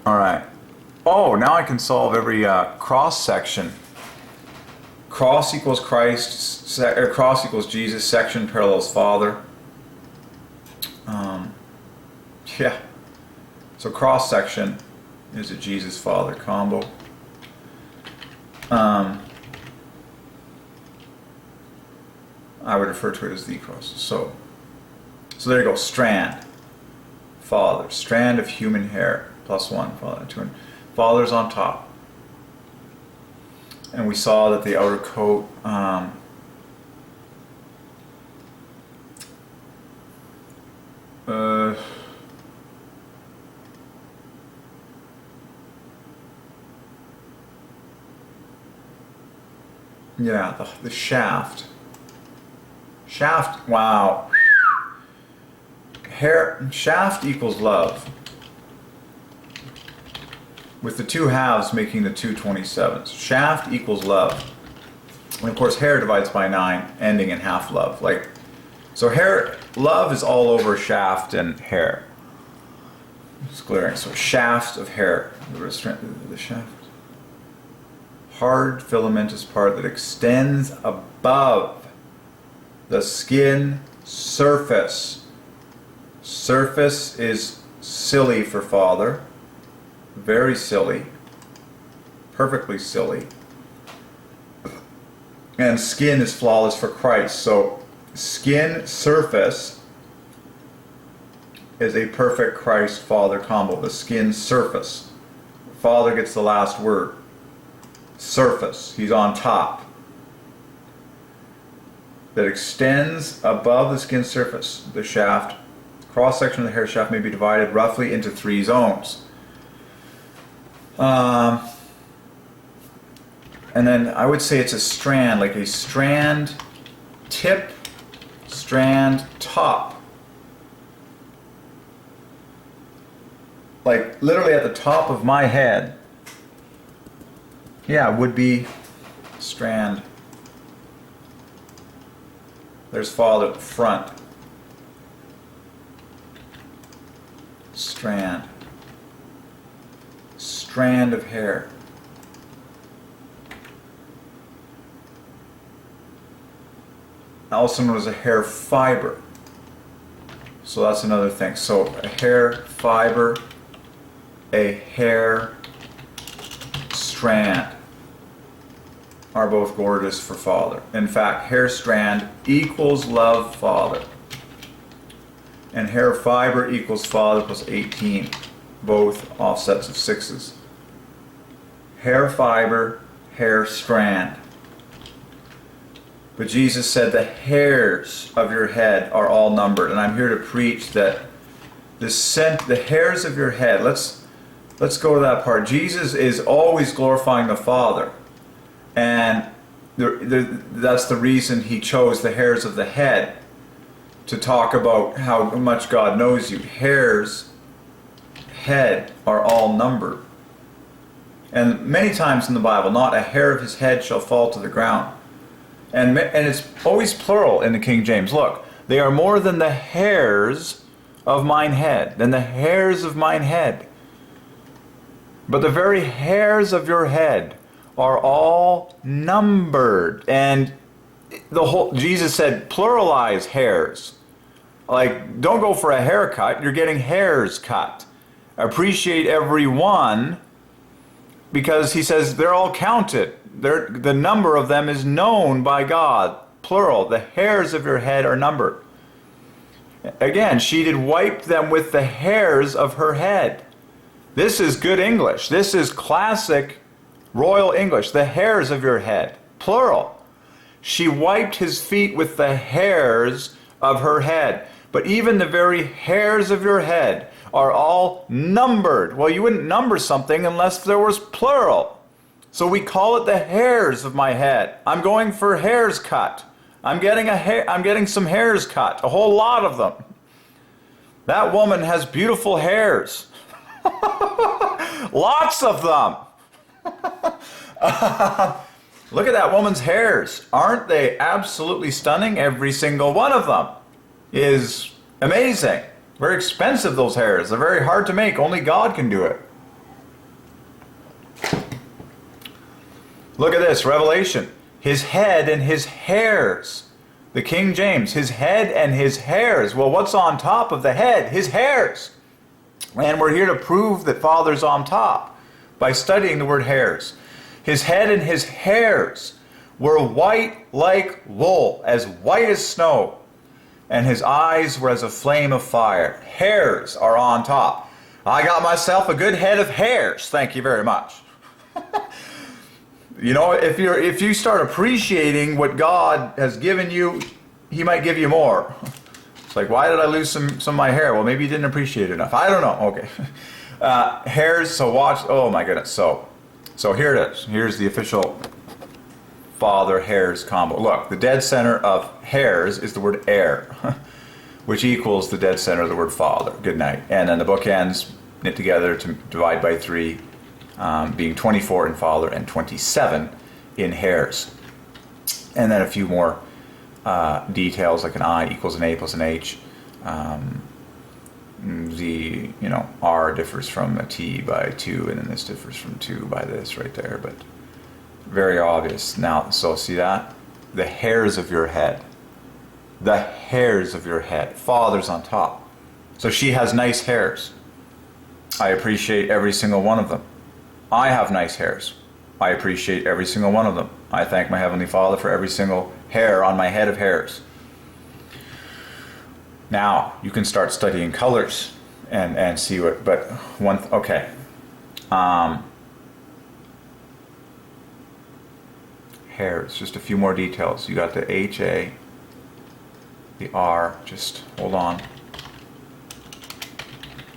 All right. Oh, now I can solve every cross section. Cross equals Christ, cross equals Jesus, section parallels Father. Yeah. So cross section is a Jesus Father combo. I would refer to it as the cross. So there you go. Strand, Father, strand of human hair, +1, Father, 2. Father's on top. And we saw that the outer coat yeah, the shaft. Shaft, wow. Hair, shaft equals love, with the 2 halves making the 2 27s. Shaft equals love. And of course hair divides by 9, ending in half love. Like, so hair, love is all over shaft and hair. It's glaring. So shaft of hair, the shaft. Hard filamentous part that extends above the skin surface. Surface is silly for Father. Very silly. Perfectly silly. And skin is flawless for Christ. So skin surface is a perfect Christ Father combo. The skin surface. Father gets the last word. Surface. He's on top. That extends above the skin surface. The shaft. Cross section of the hair shaft may be divided roughly into 3 zones. And then I would say it's a strand, like a strand tip, strand top. Like literally at the top of my head, yeah, would be strand. There's Father at the front. Strand. Strand of hair. Also known as a hair fiber. So that's another thing. So a hair fiber, a hair strand are both gorgeous for Father. In fact, hair strand equals love Father. And hair fiber equals Father plus 18. Both offsets of 6s. Hair fiber, hair strand. But Jesus said the hairs of your head are all numbered. And I'm here to preach that the hairs of your head, let's go to that part. Jesus is always glorifying the Father. And that's the reason he chose the hairs of the head to talk about how much God knows you. Hairs, head are all numbered. And many times in the Bible, not a hair of his head shall fall to the ground. And it's always plural in the King James. Look, they are more than the hairs of mine head, than the hairs of mine head. But the very hairs of your head are all numbered. And Jesus said, pluralize hairs. Like, don't go for a haircut, you're getting hairs cut. Appreciate every one, because he says they're all counted. The number of them is known by God. Plural. The hairs of your head are numbered. Again, she did wipe them with the hairs of her head. This is good English. This is classic royal English. The hairs of your head. Plural. She wiped his feet with the hairs of her head. But even the very hairs of your head are all numbered. Well, you wouldn't number something unless there was plural. So we call it the hairs of my head. I'm going for hairs cut. I'm getting some hairs cut, a whole lot of them. That woman has beautiful hairs. Lots of them. Look at that woman's hairs. Aren't they absolutely stunning? Every single one of them is amazing. Very expensive, those hairs. They're very hard to make. Only God can do it. Look at this, Revelation. His head and his hairs. The King James, his head and his hairs. Well, what's on top of the head? His hairs. And we're here to prove that Father's on top by studying the word hairs. His head and his hairs were white like wool, as white as snow, and his eyes were as a flame of fire. Hairs are on top. I got myself a good head of hairs. Thank you very much. You know, if you start appreciating what God has given you, He might give you more. It's like, why did I lose some of my hair? Well, maybe you didn't appreciate it enough. I don't know. Okay. Hairs, so watch. Oh my goodness. So here it is. Here's the official father hairs combo. Look, the dead center of hairs is the word air, which equals the dead center of the word father. Good night. And then the bookends knit together to divide by 3. Being 24 in father and 27 in hairs. And then a few more details, like an I equals an A plus an H. R differs from a T by 2, and then this differs from 2 by this right there, but very obvious. Now, so see that? The hairs of your head. The hairs of your head. Father's on top. So she has nice hairs. I appreciate every single one of them. I have nice hairs. I appreciate every single one of them. I thank my Heavenly Father for every single hair on my head of hairs. Now, you can start studying colors and see what, but okay. Hairs, just a few more details. You got the HA, the R, just hold on.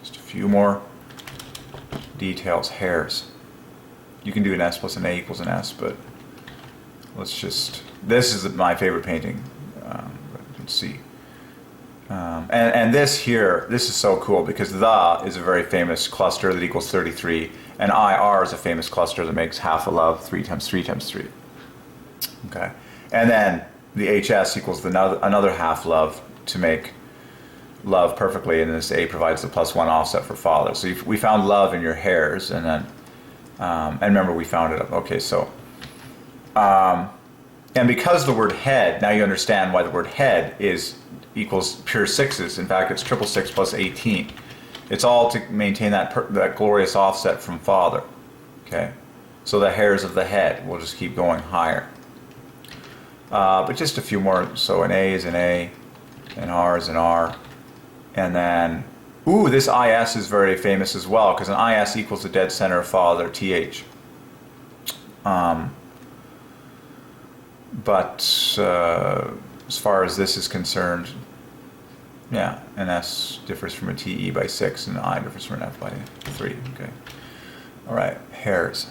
Just a few more details, hairs. You can do an S plus an A equals an S, but let's just, this is my favorite painting. Let's see. And this here, this is so cool because the is a very famous cluster that equals 33, and IR is a famous cluster that makes half a love, 3 times 3 times 3. Okay. And then the HS equals another half love to make love perfectly, and this A provides the +1 offset for father. So we found love in your hairs, and then and remember we found it up. Okay, so and because the word head, now you understand why the word head equals pure sixes. In fact, it's 666 plus 18. It's all to maintain that glorious offset from father. Okay, so the hairs of the head will just keep going higher. But just a few more. So an A is an A, an R is an R. And then, this IS is very famous as well, because an IS equals the dead center of father, TH. But as far as this is concerned, yeah, an S differs from a TE by 6, and an I differs from an F by 3. Okay. All right, hairs.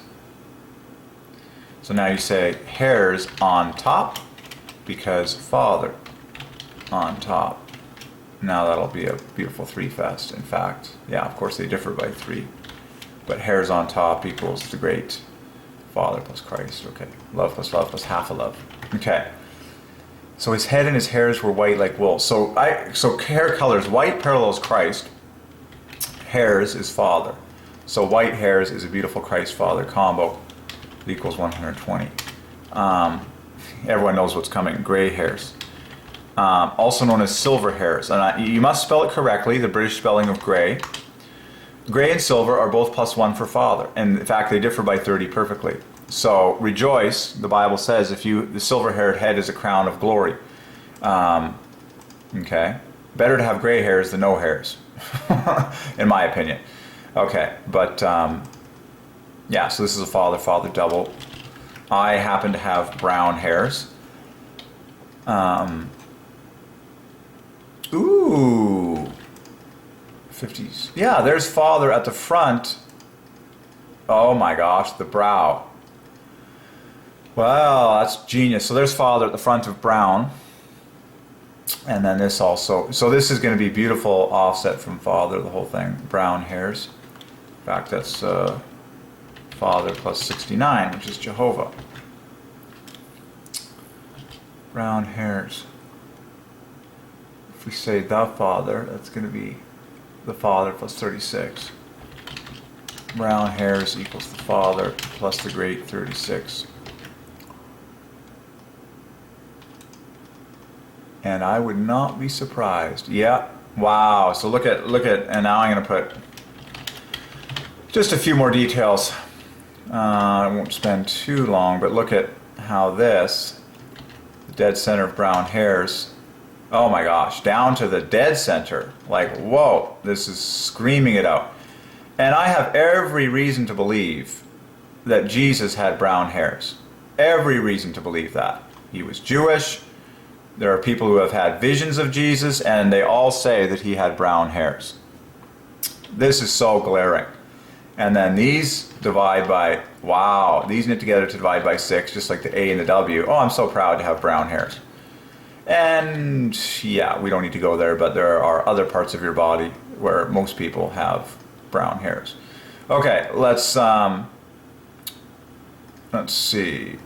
So now you say hairs on top, because father on top. Now that'll be a beautiful 3 fest. In fact, yeah, of course they differ by 3. But hairs on top equals the great Father plus Christ. Okay, love plus half a love. Okay, so his head and his hairs were white like wool. So hair colors, white parallels Christ. Hairs is Father. So white hairs is a beautiful Christ Father combo. It equals 120. Everyone knows what's coming. Gray hairs. Also known as silver hairs. And you must spell it correctly, the British spelling of gray. Gray and silver are both +1 for father. And in fact, they differ by 30 perfectly. So rejoice, the Bible says, the silver-haired head is a crown of glory. Okay. Better to have gray hairs than no hairs, in my opinion. Okay, but yeah, so this is a father-father double. I happen to have brown hairs. Ooh, 50s. Yeah, there's father at the front. Oh my gosh, the brow. Well, that's genius. So there's father at the front of brown. And then this also. So this is going to be beautiful offset from father, the whole thing. Brown hairs. In fact, that's father plus 69, which is Jehovah. Brown hairs. If we say the father, that's going to be the father plus 36. Brown hairs equals the father plus the great 36. And I would not be surprised. Yeah. Wow. So look at, and now I'm going to put just a few more details. I won't spend too long, but look at how this, the dead center of brown hairs, oh my gosh, down to the dead center. Like, whoa, this is screaming it out. And I have every reason to believe that Jesus had brown hairs. Every reason to believe that. He was Jewish. There are people who have had visions of Jesus, and they all say that he had brown hairs. This is so glaring. And then these divide by, wow, these knit together to divide by 6, just like the A and the W. Oh, I'm so proud to have brown hairs. And yeah, we don't need to go there, but there are other parts of your body where most people have brown hairs. Okay, let's see.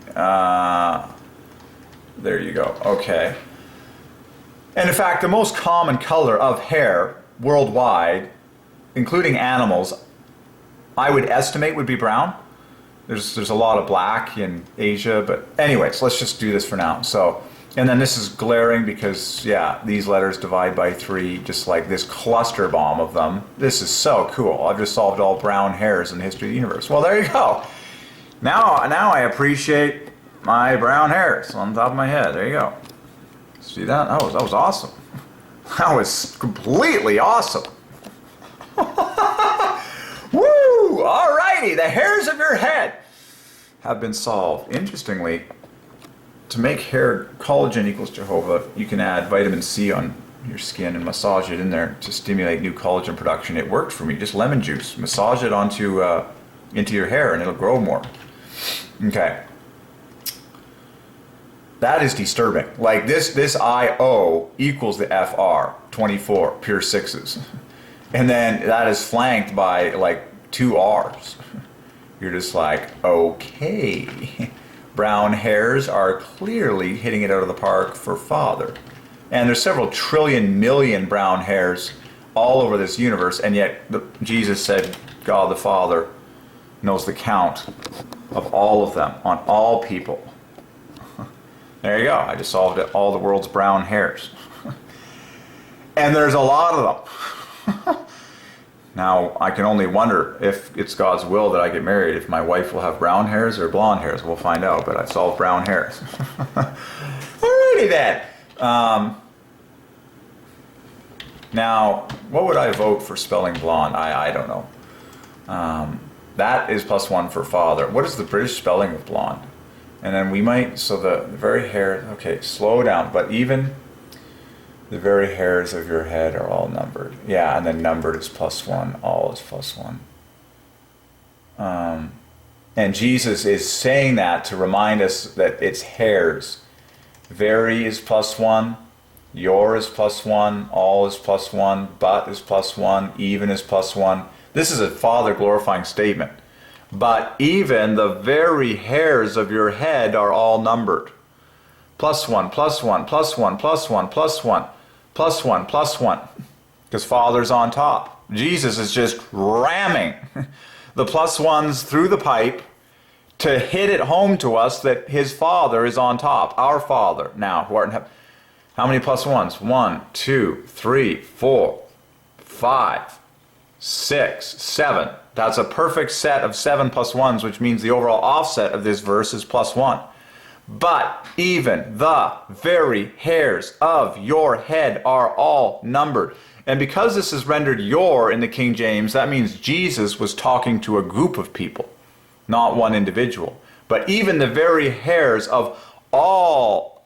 There you go. Okay. And in fact, the most common color of hair worldwide, including animals, I would estimate would be brown. There's a lot of black in Asia, but anyways, let's just do this for now. So, and then this is glaring because, yeah, these letters divide by 3, just like this cluster bomb of them. This is so cool. I've just solved all brown hairs in the history of the universe. Well, there you go. Now I appreciate my brown hairs on top of my head. There you go. See that? That was awesome. That was completely awesome. Woo! Alrighty, the hairs of your head have been solved. Interestingly, to make hair collagen equals Jehovah, you can add vitamin C on your skin and massage it in there to stimulate new collagen production. It worked for me. Just lemon juice. Massage it onto into your hair and it'll grow more. Okay. That is disturbing. Like this IO equals the FR, 24, pure 6s. And then that is flanked by like 2 R's. You're just like, okay. Brown hairs are clearly hitting it out of the park for Father. And there's several trillion million brown hairs all over this universe, and yet Jesus said God the Father knows the count of all of them, on all people. There you go. I just solved it. All the world's brown hairs. And there's a lot of them. Now, I can only wonder if it's God's will that I get married, if my wife will have brown hairs or blonde hairs. We'll find out, but I've solved brown hairs. Alrighty then. Now, what would I vote for spelling blonde? I don't know. That is +1 for Father. What is the British spelling of blonde? And then we might, so the very hair, okay, slow down, but even the very hairs of your head are all numbered. Yeah, and then numbered is +1, all is +1. And Jesus is saying that to remind us that it's hairs. Very is +1, your is +1, all is +1, but is +1, even is +1. This is a Father glorifying statement. But even the very hairs of your head are all numbered. +1, +1, +1, +1, +1, +1, +1. Because Father's on top. Jesus is just ramming the +1s through the pipe to hit it home to us that his Father is on top. Our Father. Now, who art in heaven. How many +1s? 1, 2, 3, 4, 5, 6, 7. That's a perfect set of 7 +1s, which means the overall offset of this verse is +1. But even the very hairs of your head are all numbered. And because this is rendered your in the King James, that means Jesus was talking to a group of people, not one individual. But even the very hairs of all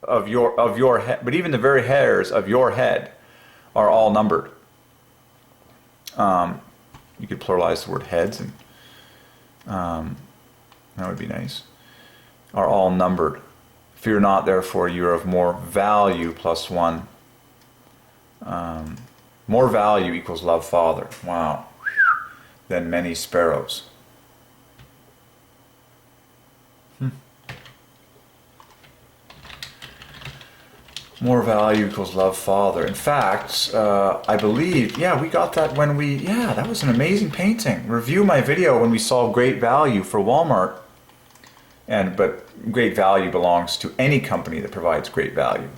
of your head, but even the very hairs of your head are all numbered. You could pluralize the word heads, and that would be nice. Are all numbered. Fear not, therefore, you are of more value, +1. More value equals love Father. Wow. Than many sparrows. More value equals love Father. In fact, I believe, yeah, we got that when we, yeah, that was an amazing painting. Review my video when we solved great value for Walmart. But great value belongs to any company that provides great value.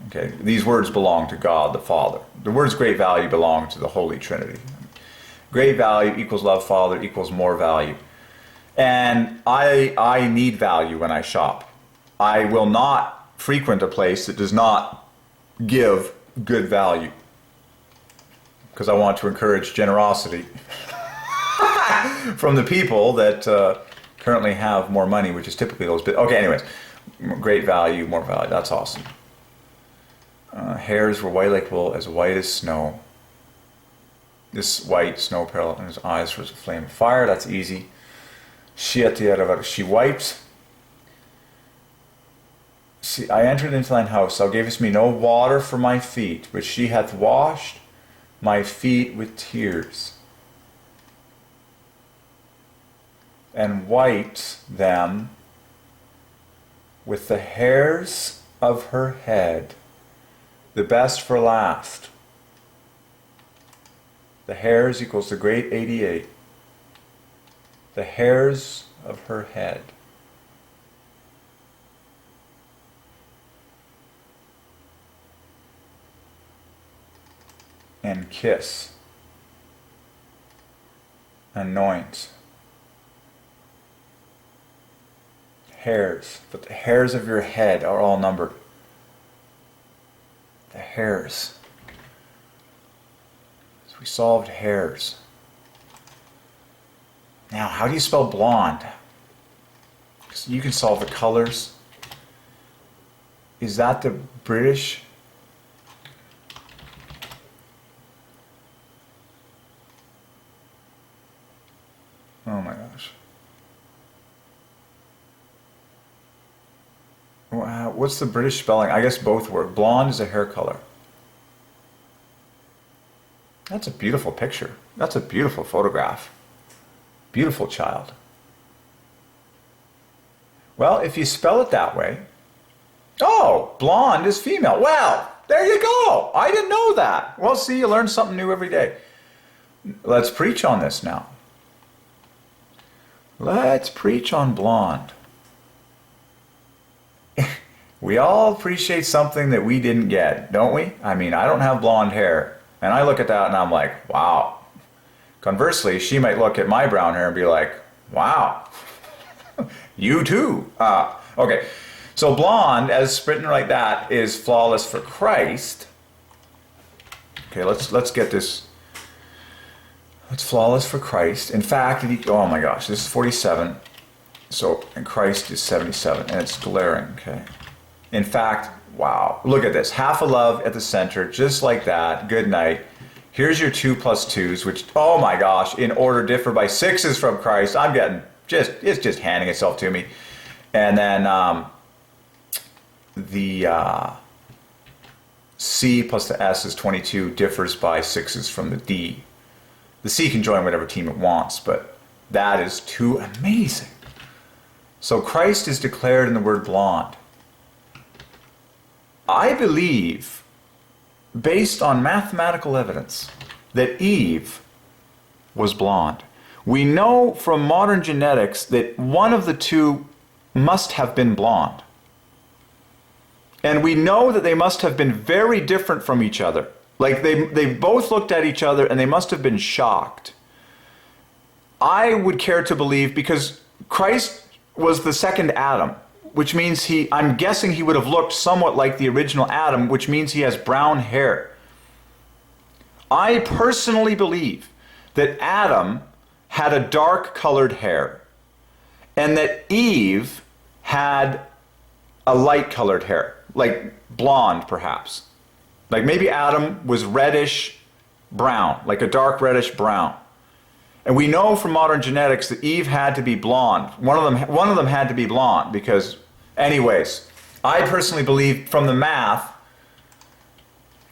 Okay, these words belong to God the Father. The words great value belong to the Holy Trinity. Great value equals love Father equals more value. And I need value when I shop. I will not frequent a place that does not give good value, because I want to encourage generosity from the people that currently have more money, which is typically those. Okay, anyways, great value, more value. That's awesome. Hairs were white like wool, as white as snow. This white snow parallel in his eyes was a flame of fire. That's easy. She wiped. See, I entered into thine house. Thou gavest me no water for my feet, but she hath washed my feet with tears, and wiped them with the hairs of her head. The best for last. The hairs equals the great 88. The hairs of her head. And kiss. Anoint. Hairs. But the hairs of your head are all numbered. The hairs. So we solved hairs. Now, how do you spell blonde? So you can solve the colors. Is that the British? Oh my gosh. What's the British spelling? I guess both work. Blonde is a hair color. That's a beautiful picture. That's a beautiful photograph. Beautiful child. Well, if you spell it that way, oh, blonde is female. Well, there you go. I didn't know that. Well, see, you learn something new every day. Let's preach on this now. Let's preach on blonde. We all appreciate something that we didn't get, don't we? I mean, I don't have blonde hair, and I look at that and I'm like, wow. Conversely, she might look at my brown hair and be like, wow, you too. Okay, so blonde, as written like that, is flawless for Christ. Okay, let's get this. It's flawless for Christ. In fact, oh my gosh, this is 47. So, and Christ is 77, and it's glaring, okay? In fact, wow, look at this. Half a love at the center, just like that. Good night. Here's your 2 plus 2s, which, oh my gosh, in order differ by 6s from Christ. I'm getting it's just handing itself to me. And then the C plus the S is 22, differs by 6s from the D. The C can join whatever team it wants, but that is too amazing. So Christ is declared in the word blonde. I believe, based on mathematical evidence, that Eve was blonde. We know from modern genetics that one of the two must have been blonde. And we know that they must have been very different from each other. Like they both looked at each other and they must have been shocked. I would care to believe, because Christ was the second Adam, which means I'm guessing he would have looked somewhat like the original Adam, which means he has brown hair. I personally believe that Adam had a dark colored hair and that Eve had a light colored hair, like blonde perhaps. Like maybe Adam was reddish brown, like a dark reddish brown. And we know from modern genetics that Eve had to be blonde. One of them had to be blonde because, anyways, I personally believe from the math,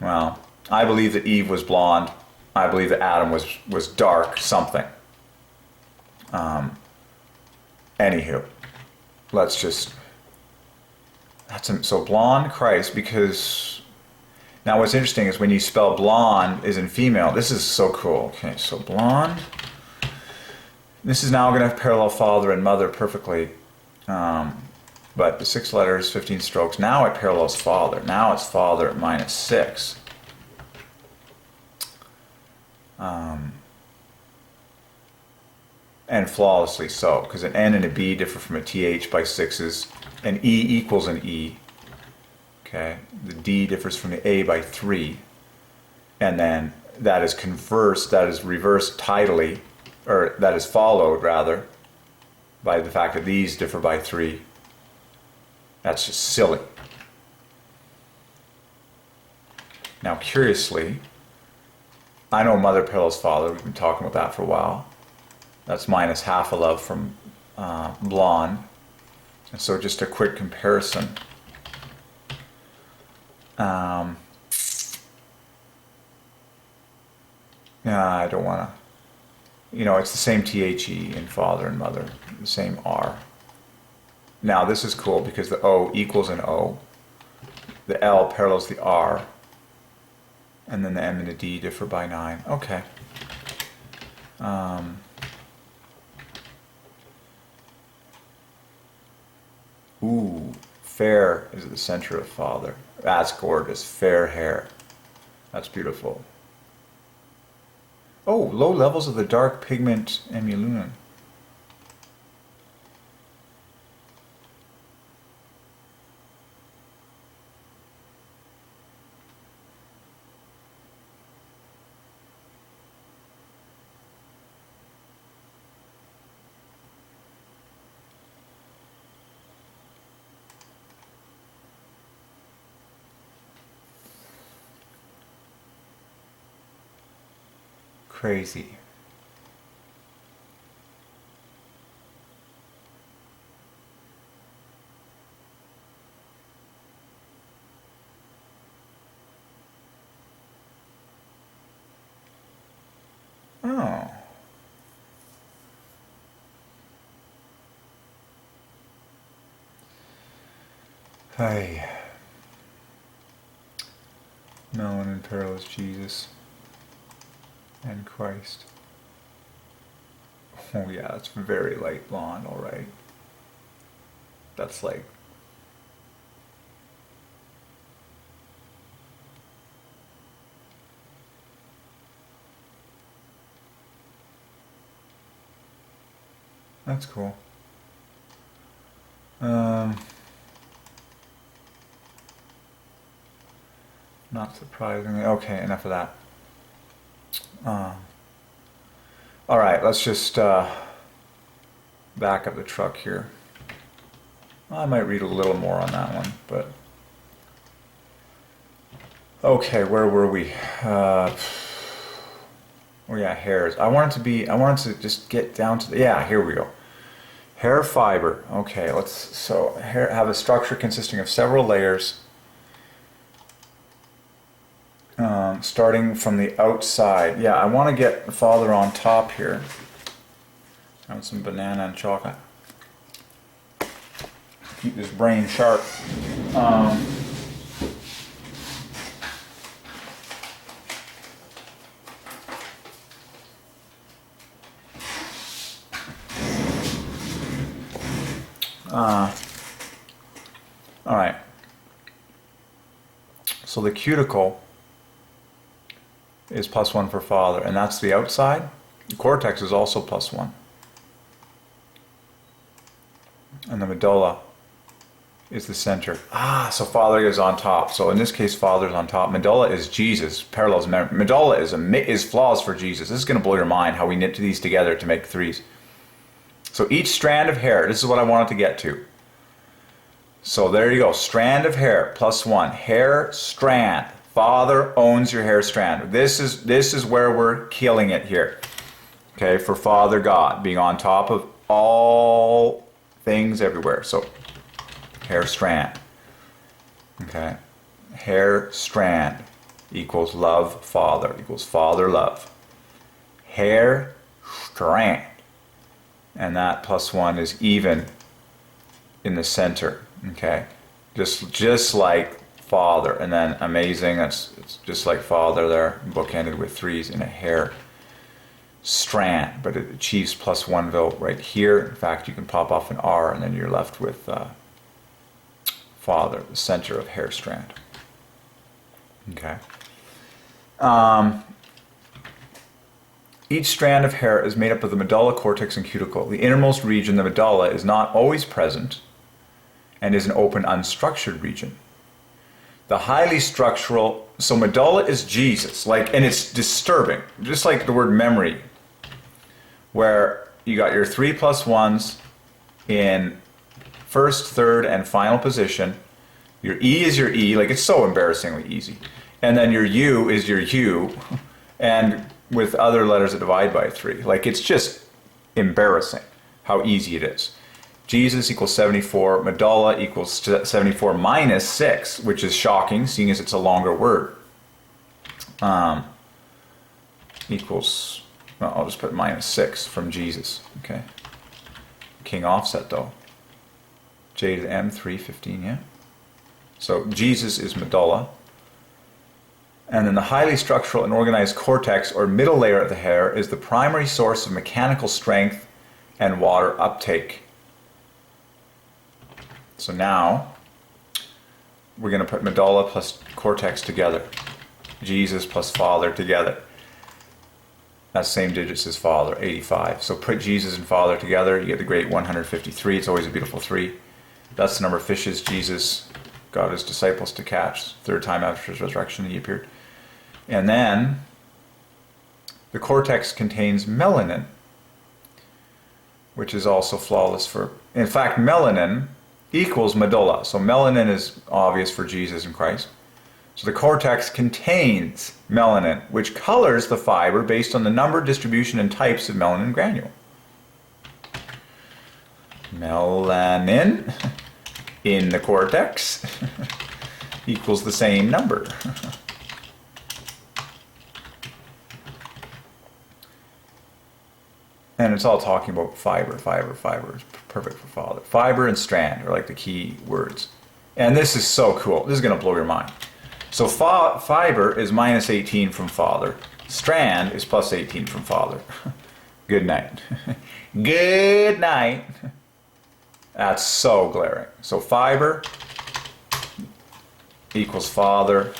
well, I believe that Eve was blonde. I believe that Adam was dark something. Anywho, let's just, so blonde Christ, because now what's interesting is when you spell blonde is in female. This is so cool. Okay, so blonde. This is now going to parallel father and mother perfectly. But the 6 letters, 15 strokes, now it parallels Father. Now it's Father minus 6. And flawlessly so, because an N and a B differ from a TH by 6s. An E equals an E. Okay, the D differs from the A by 3. And then that is conversed, that is reversed tidally, or that is followed rather, by the fact that these differ by 3. That's just silly. Now, curiously, I know Mother parallels Father. We've been talking about that for a while. That's minus half a love from Blonde. And so just a quick comparison. Yeah, I don't want to... You know, it's the same THE in Father and Mother. The same R. Now, this is cool because the O equals an O. The L parallels the R. And then the M and the D differ by 9. Okay. Ooh, fair is at the center of Father. That's gorgeous. Fair hair. That's beautiful. Oh, low levels of the dark pigment emulunin. Crazy. Oh. Hey. Melanin parallels Jesus and Christ. Oh yeah, it's very light blonde, alright. That's like... That's cool. Not surprisingly. Okay, enough of that. Alright, let's just back up the truck here. I might read a little more on that one, but... Okay, where were we? Oh yeah, hairs. I wanted to just get down to the... Yeah, here we go. Hair fiber. Okay, so hair have a structure consisting of several layers. Starting from the outside. Yeah, I want to get the Father on top here. Have some banana and chocolate. Keep this brain sharp. All right. So the cuticle is +1 for Father, and that's the outside. The cortex is also +1. And the medulla is the center. So Father is on top. So in this case, Father is on top. Medulla is Jesus, parallels medulla is flaws for Jesus. This is going to blow your mind how we knit these together to make threes. So each strand of hair, this is what I wanted to get to. So there you go, strand of hair, +1. Hair strand. Father owns your hair strand. This is where we're killing it here. Okay, for Father God, being on top of all things everywhere. So, hair strand. Okay, hair strand equals love Father, equals Father love. Hair strand. And that +1 is even in the center. Okay, just like Father, and then amazing, it's just like Father there, bookended with 3s in a hair strand, but it achieves +1 vote right here. In fact, you can pop off an R and then you're left with Father, the center of hair strand. Okay. Each strand of hair is made up of the medulla, cortex, and cuticle. The innermost region, the medulla, is not always present and is an open, unstructured region. The highly structural, so medulla is Jesus, and it's disturbing, just like the word memory, where you got your 3 plus 1s in first, third, and final position. Your E is your E, it's so embarrassingly easy. And then your U is your U, and with other letters that divide by 3. It's just embarrassing how easy it is. Jesus equals 74, medulla equals 74 minus 6, which is shocking, seeing as it's a longer word. Equals, well, I'll just put minus 6 from Jesus, okay? King offset, though. J to the M, 3, 15, yeah? So Jesus is medulla. And then the highly structural and organized cortex, or middle layer of the hair, is the primary source of mechanical strength and water uptake. So now, we're going to put medulla plus cortex together. Jesus plus Father together. That's same digits as Father, 85. So put Jesus and Father together, you get the great 153. It's always a beautiful 3. That's the number of fishes Jesus got his disciples to catch. Third time after his resurrection he appeared. And then, the cortex contains melanin, which is also flawless for... In fact, melanin equals medulla. So melanin is obvious for Jesus and Christ. So the cortex contains melanin, which colors the fiber based on the number, distribution, and types of melanin granule. Melanin in the cortex equals the same number. And it's all talking about fiber. Fiber is perfect for Father. Fiber and strand are the key words. And this is so cool. This is going to blow your mind. So fiber is minus 18 from Father. Strand is plus 18 from Father. Good night. Good night. That's so glaring. So fiber equals Father.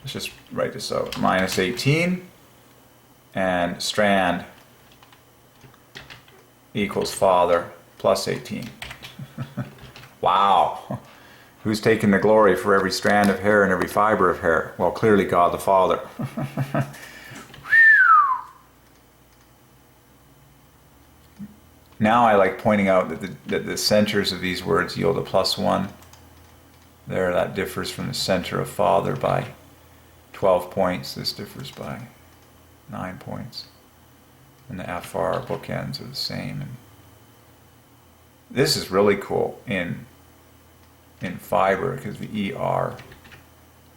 Let's just write this out. Minus 18. And strand equals Father plus 18. Wow. Who's taking the glory for every strand of hair and every fiber of hair? Well, clearly God the Father. Now I like pointing out that the centers of these words yield a plus 1. There, that differs from the center of Father by 12 points. This differs by 9 points. And the FR bookends are the same. And this is really cool in fiber, because the ER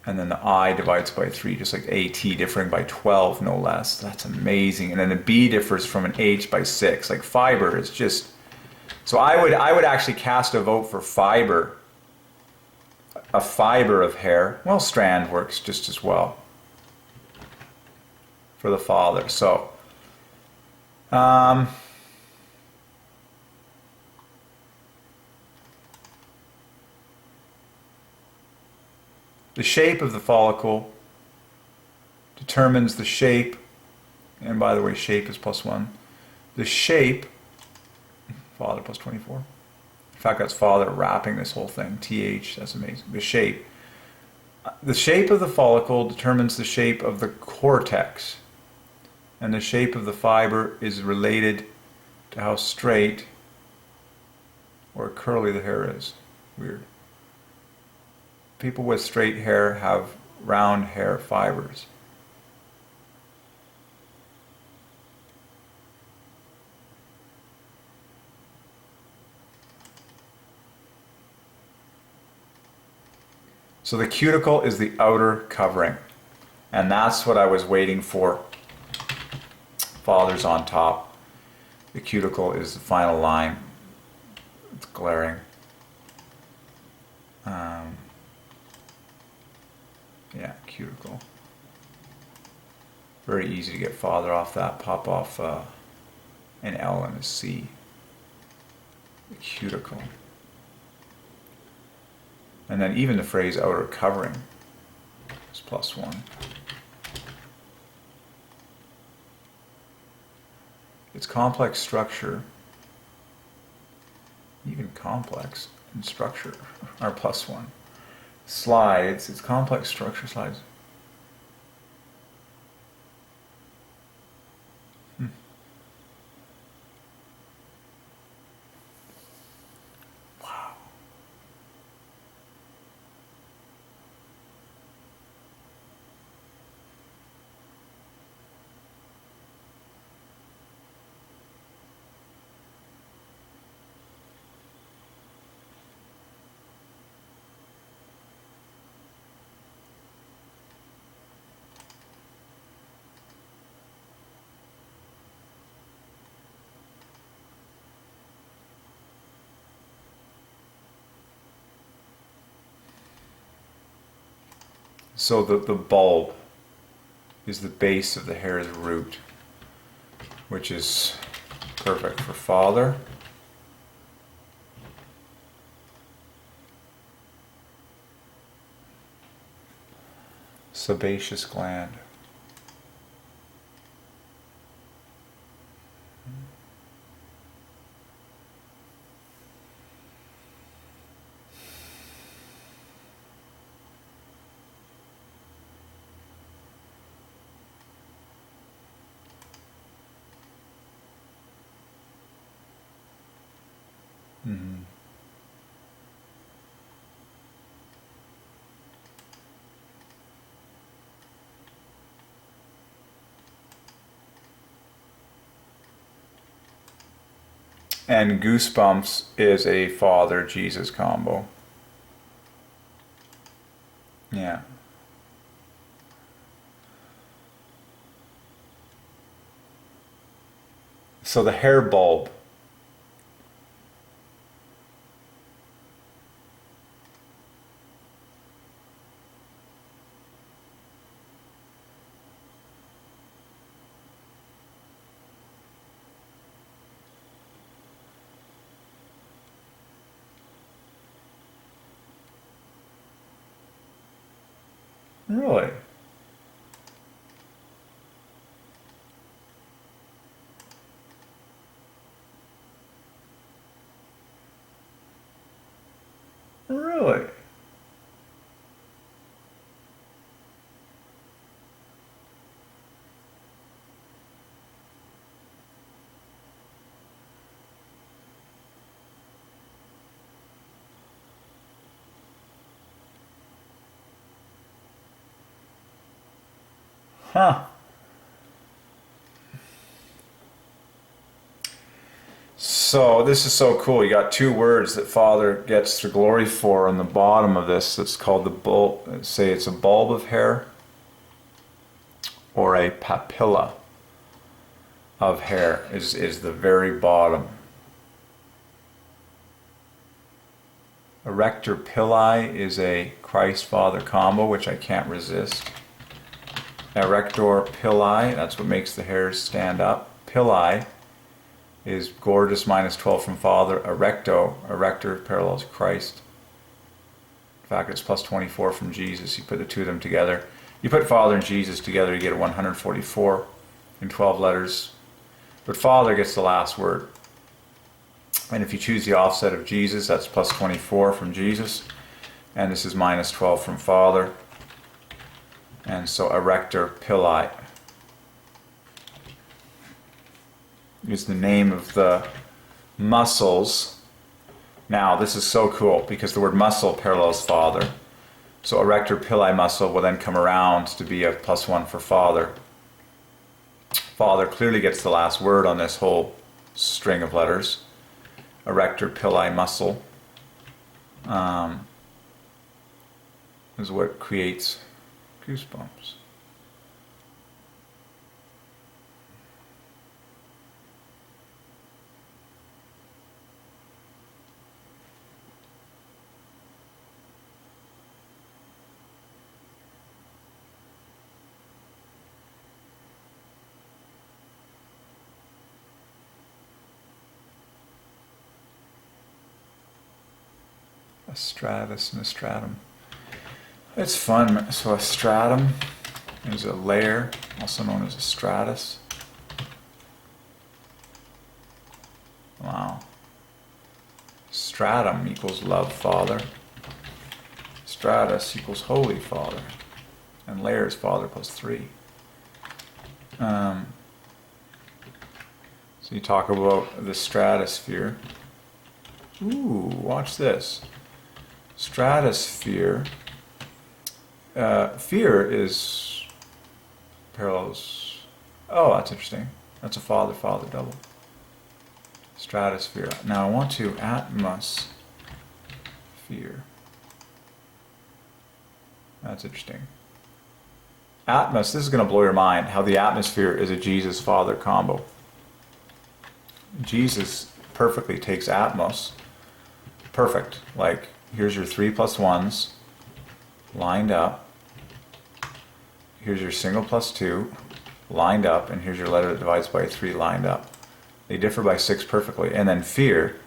and then the I divides by 3, just like AT differing by 12, no less. That's amazing. And then the B differs from an H by 6. Fiber is just... So I would actually cast a vote for fiber. A fiber of hair. Well, strand works just as well for the Father. So, the shape of the follicle determines the shape, and by the way, shape is plus 1. The shape, Father plus 24. In fact, that's Father wrapping this whole thing. TH, that's amazing. The shape. The shape of the follicle determines the shape of the cortex, and the shape of the fiber is related to how straight or curly the hair is. Weird. People with straight hair have round hair fibers. So the cuticle is the outer covering, and that's what I was waiting for. Father's on top. The cuticle is the final line. It's glaring. Yeah, cuticle. Very easy to get Father off that. Pop off an L and a C. The cuticle. And then even the phrase outer covering is +1. Its complex structure, even complex in structure, are +1. Slides, its complex structure slides. Wow. So the bulb is the base of the hair's root, which is perfect for Father. Sebaceous gland. Mm-hmm. And Goosebumps is a Father Jesus combo. Yeah. So the hair bulb. Really? Really? Huh. So this is so cool. You got two words that Father gets the glory for on the bottom of this. It's called the bulb. Say it's a bulb of hair or a papilla of hair is the very bottom. Erector pilli is a Christ Father combo, which I can't resist. Erector pilli, that's what makes the hairs stand up. Pilli is gorgeous -12 from Father. Erector parallels Christ. In fact, it's +24 from Jesus. You put the two of them together. You put Father and Jesus together, you get a 144 in 12 letters. But Father gets the last word. And if you choose the offset of Jesus, that's +24 from Jesus. And this is -12 from Father. And so Erector pilli is the name of the muscles. Now, this is so cool because the word muscle parallels Father. So Erector pilli muscle will then come around to be a +1 for Father. Father clearly gets the last word on this whole string of letters. Erector pilli muscle is what creates goosebumps. stratus and a stratum. It's fun. So a stratum is a layer, also known as a stratus. Wow. Stratum equals love Father. Stratus equals Holy Father. And layer is Father plus 3. So you talk about the stratosphere. Ooh, watch this. Stratosphere. Fear is parallels. Oh, that's interesting. That's a father-father double. Stratosphere. Now I want to atmosphere. That's interesting. This is going to blow your mind, how the atmosphere is a Jesus-Father combo. Jesus perfectly takes atmos. Perfect. Like, here's your 3 plus 1s lined up. Here's your single plus 2 lined up. And here's your letter that divides by 3 lined up. They differ by 6 perfectly. And then fear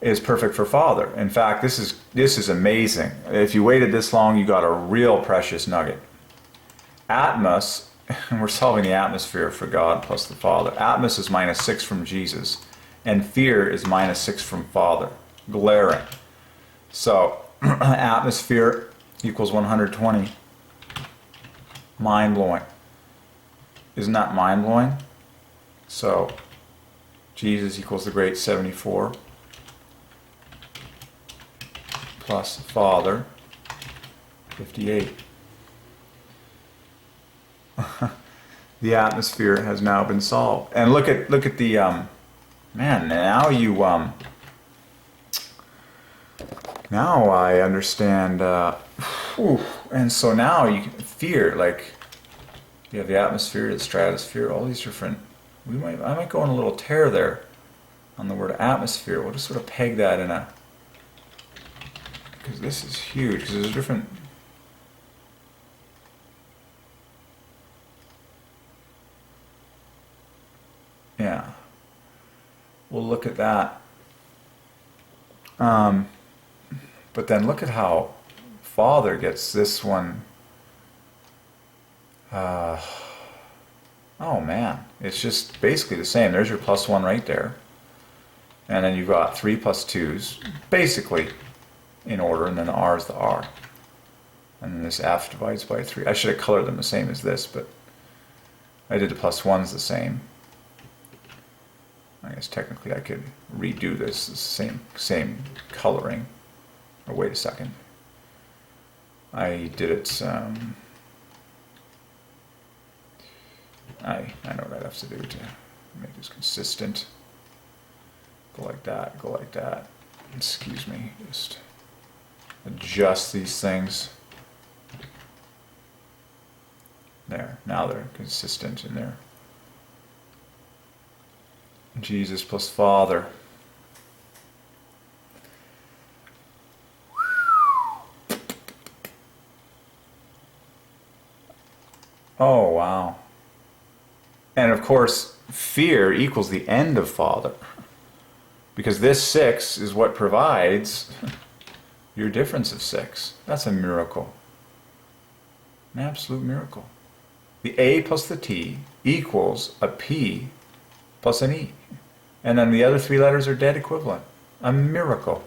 is perfect for Father. In fact, this is amazing. If you waited this long, you got a real precious nugget. Atmos, and we're solving the atmosphere for God plus the Father. Atmos is minus 6 from Jesus, and fear is minus 6 from Father. Glaring. So, atmosphere equals 120. Mind-blowing. Isn't that mind-blowing? So, Jesus equals the great 74 plus Father, 58. The atmosphere has now been solved. And look at the man. Now you now I understand. And so now you can fear, like you have the atmosphere, the stratosphere, all these different. I might go on a little tear there on the word atmosphere. We'll just sort of peg that in a, because this is huge. Because there's different. Yeah, we'll look at that. But then look at how Father gets this one. Oh man, it's just basically the same. There's your plus 1 right there. And then you've got 3 plus 2s, basically in order, and then the R is the R. And then this F divides by 3. I should have colored them the same as this, but I did the plus 1s the same. I guess technically I could redo this, the same coloring. Oh, wait a second. I did it, I know what I'd have to do to make this consistent. Go like that, go like that. Excuse me, just adjust these things. There, now they're consistent in there. Jesus plus Father. Oh, wow. And of course, fear equals the end of Father. Because this 6 is what provides your difference of 6. That's a miracle. An absolute miracle. The A plus the T equals a P plus an E. And then the other 3 letters are dead equivalent. A miracle.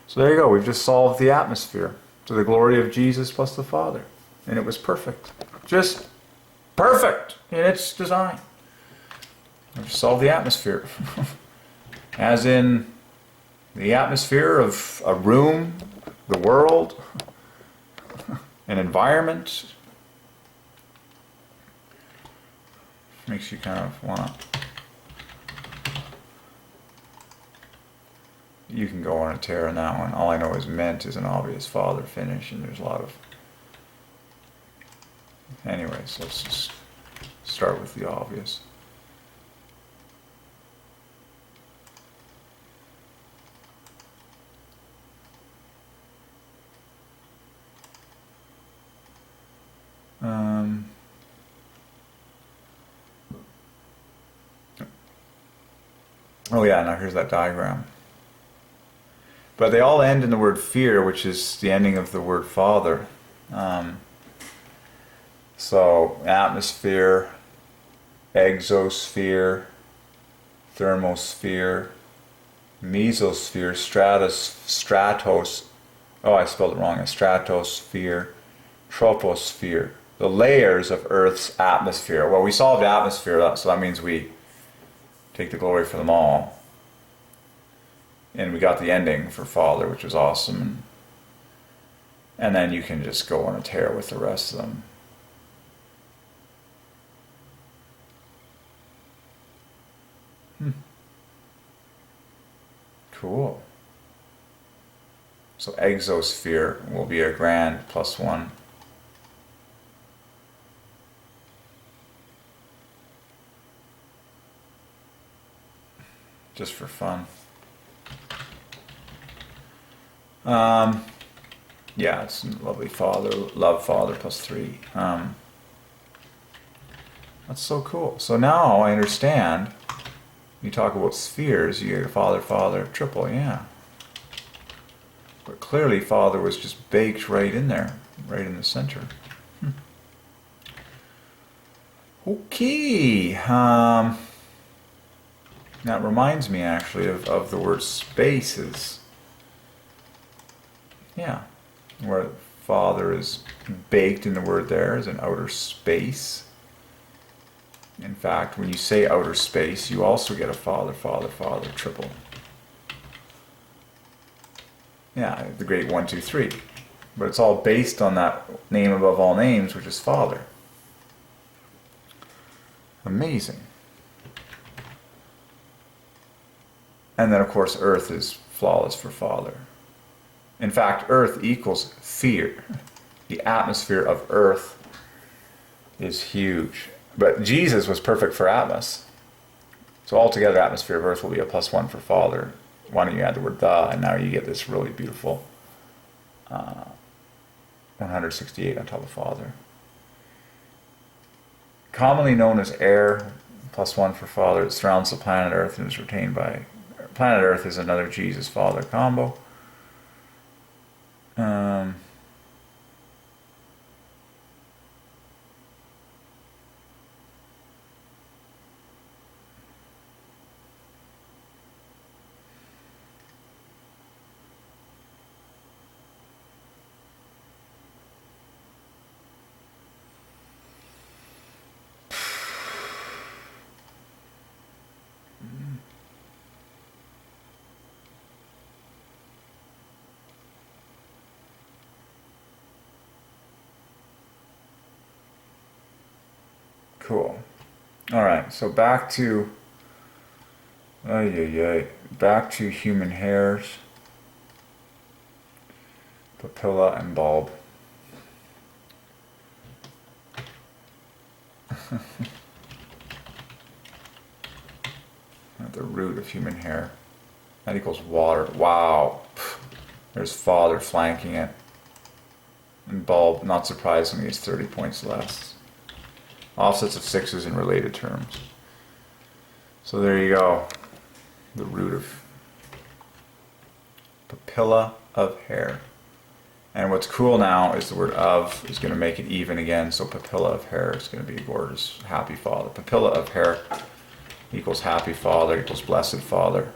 So there you go. We've just solved the atmosphere to the glory of Jesus plus the Father. And it was perfect. Just perfect in its design. We've solved the atmosphere. As in the atmosphere of a room, the world, an environment. Makes you kind of want to. You can go on a tear on that one. All I know is meant is an obvious Father finish, and there's a lot of. Anyways, let's just start with the obvious. Oh yeah, now here's that diagram. But they all end in the word fear, which is the ending of the word Father. So atmosphere, exosphere, thermosphere, mesosphere, stratos, oh, I spelled it wrong, stratosphere, troposphere, the layers of Earth's atmosphere. Well, we solved atmosphere, so that means we take the glory for them all. And we got the ending for Father, which is awesome. And then you can just go on a tear with the rest of them. Cool. So exosphere will be a grand +1. Just for fun. Yeah, it's lovely Father, love Father +3. That's so cool. So now I understand. You talk about spheres, you get Father, Father, triple, yeah. But clearly Father was just baked right in there, right in the center. Okay. That reminds me actually of the word spaces. Yeah. Where Father is baked in the word there is an outer space. In fact, when you say outer space, you also get a Father, Father, Father, triple. Yeah, the great 1, 2, 3. But it's all based on that name above all names, which is Father. Amazing. And then, of course, Earth is flawless for Father. In fact, Earth equals fear. The atmosphere of Earth is huge. But Jesus was perfect for Atmos. So altogether, atmosphere of Earth will be a +1 for Father. Why don't you add the word the, and now you get this really beautiful 168 on top of Father. Commonly known as air, +1 for Father. It surrounds the planet Earth and is retained by... Planet Earth is another Jesus Father combo. Cool. All right, so back to back to human hairs, papilla and bulb. At the root of human hair. That equals water. Wow. There's Father flanking it. And bulb, not surprisingly, is 30 points less. Offsets of 6s in related terms. So there you go. The root of papilla of hair. And what's cool now is the word of is going to make it even again. So papilla of hair is going to be gorgeous. Happy Father. Papilla of hair equals happy Father equals blessed Father.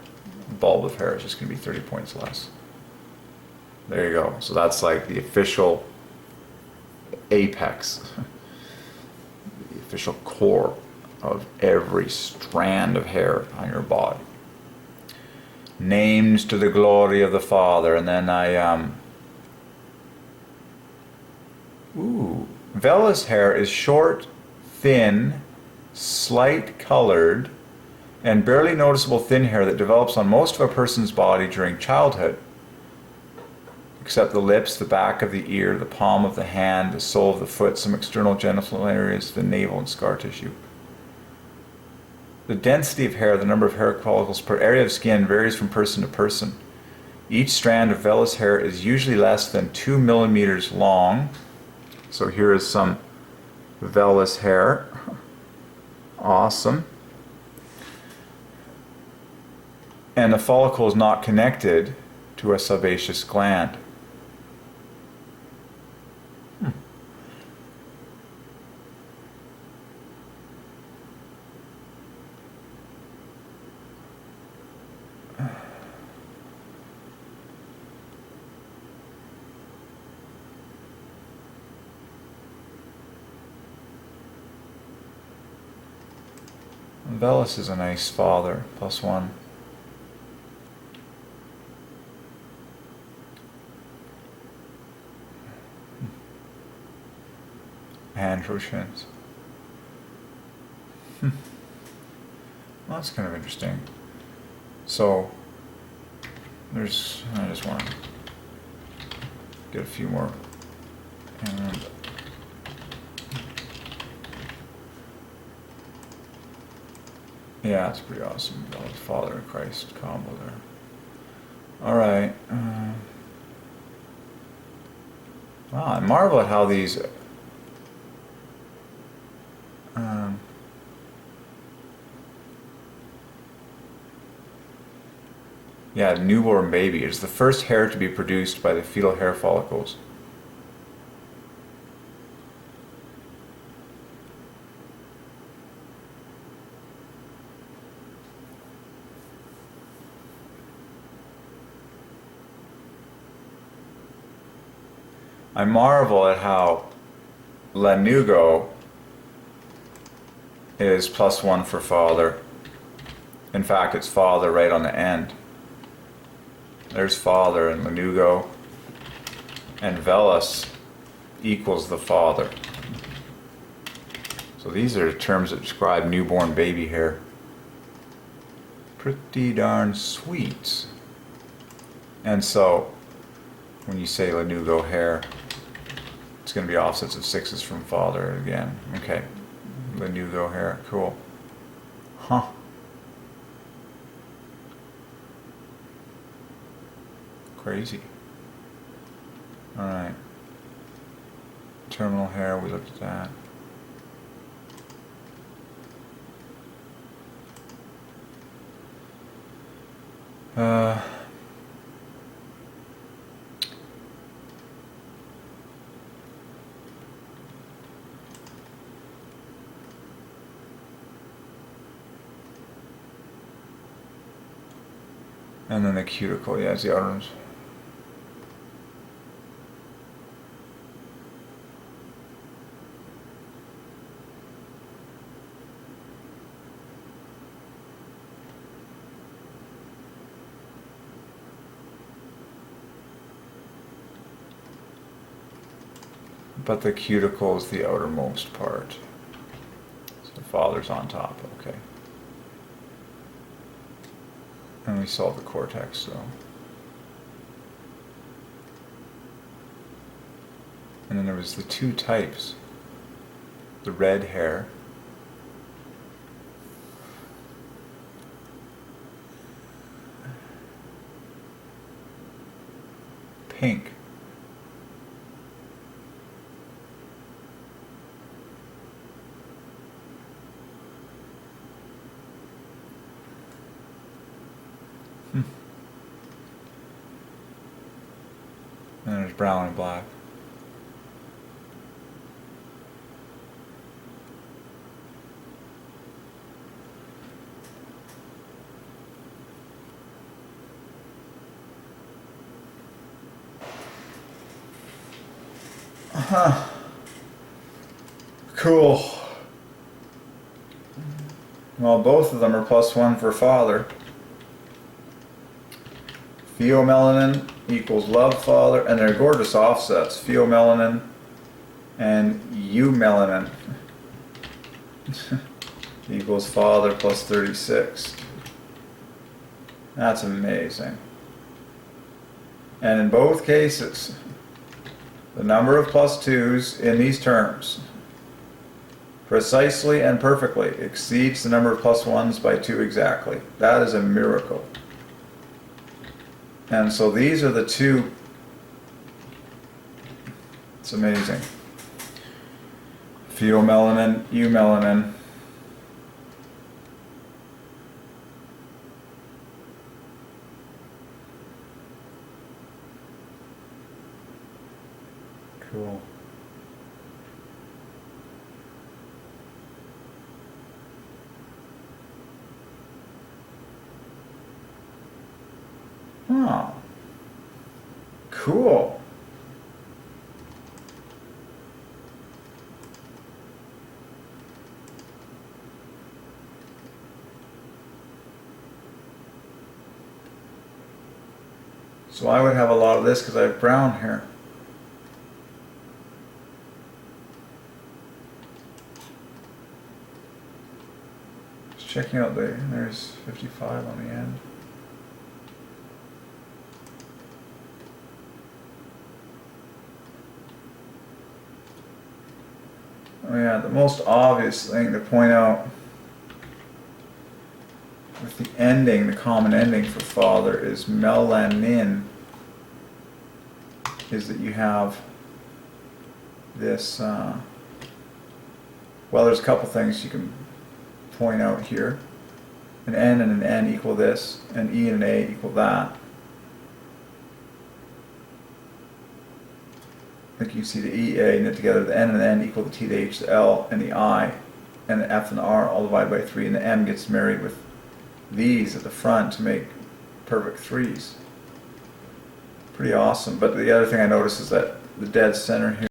Bulb of hair is just going to be 30 points less. There you go. So that's like the official apex. Official core of every strand of hair on your body. Names to the glory of the Father. And then vellus hair is short, thin, slight colored, and barely noticeable thin hair that develops on most of a person's body during childhood, except the lips, the back of the ear, the palm of the hand, the sole of the foot, some external genital areas, the navel, and scar tissue. The density of hair, the number of hair follicles per area of skin, varies from person to person. Each strand of vellus hair is usually less than 2 millimeters long. So here is some vellus hair. Awesome. And the follicle is not connected to a sebaceous gland. Velis is a nice father, +1. Androgens. Well, that's kind of interesting. So, I just want to get a few more. And yeah, it's pretty awesome. Father of Christ combo there. Alright. Wow, I marvel at how these yeah, newborn baby is the first hair to be produced by the fetal hair follicles. I marvel at how Lanugo is +1 for father. In fact, it's father right on the end. There's father and Lanugo, and Velis equals the father. So these are terms that describe newborn baby hair. Pretty darn sweet. And so, when you say Lanugo hair, it's going to be offsets of 6s from father again. Okay. Lanugo hair. Cool. Huh. Crazy. Alright. Terminal hair, we looked at that. And then the cuticle, yeah, it's the outermost. But the cuticle is the outermost part. So the father's on top, okay. And we saw the cortex, so. And then there was the 2 types. The red hair. Pink. And there's brown and black. Huh. Cool. Well, both of them are +1 for father. Pheomelanin equals love father, and they're gorgeous offsets. Pheomelanin and eumelanin equals father +36. That's amazing. And in both cases, the number of +2s in these terms precisely and perfectly exceeds the number of +1s by 2 exactly. That is a miracle. And so these are the 2. It's amazing. Pheomelanin, eumelanin. Cool. Oh, cool. So I would have a lot of this because I have brown hair. Just checking out there's 55 on the end. Oh yeah, the most obvious thing to point out with the ending, the common ending for father is melanin, is that you have this, well, there's a couple things you can point out here. An N and an N equal this, an E and an A equal that. I think you can see the E, A knit together, the N and the N equal the T, the H, the L, and the I, and the F and the R all divided by 3, and the M gets married with these at the front to make perfect threes. Pretty awesome. But the other thing I noticed is that the dead center here